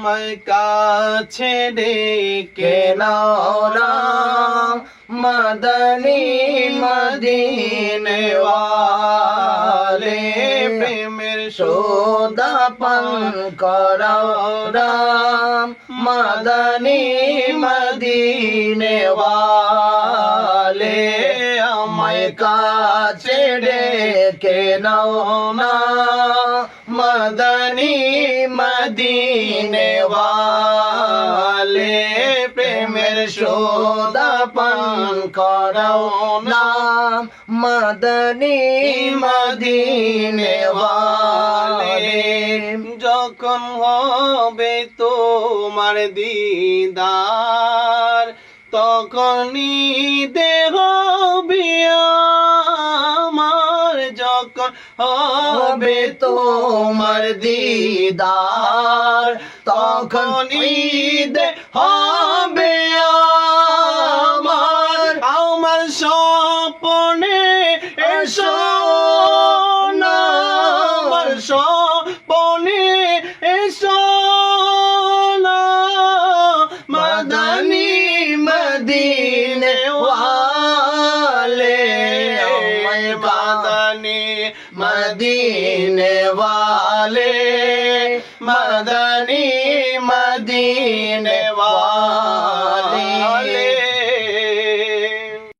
আমায় কাছে ডেকে নাও না মদনী মদিনে ওয়ালে প্রেমের সোদা পান করাও না মদনী মদিনে ওয়ালে আমায় কাছে ডেকে নাও না মদনী মদিনে ওয়ালে প্রেমের সোদা পান করাও না মদনী মদিনে ওয়ালে যখন হবে তোমার দিদার তখনই দেহ আমার যখন হবে তোমার দিদার তখনই হবে আমার স্বপ্নে এসো না আমার স্বপ্নে এসো না মদনী মদিনে ওয়ালে মদনী মদিনে ওয়ালে মদনী মদিনে ওয়ালে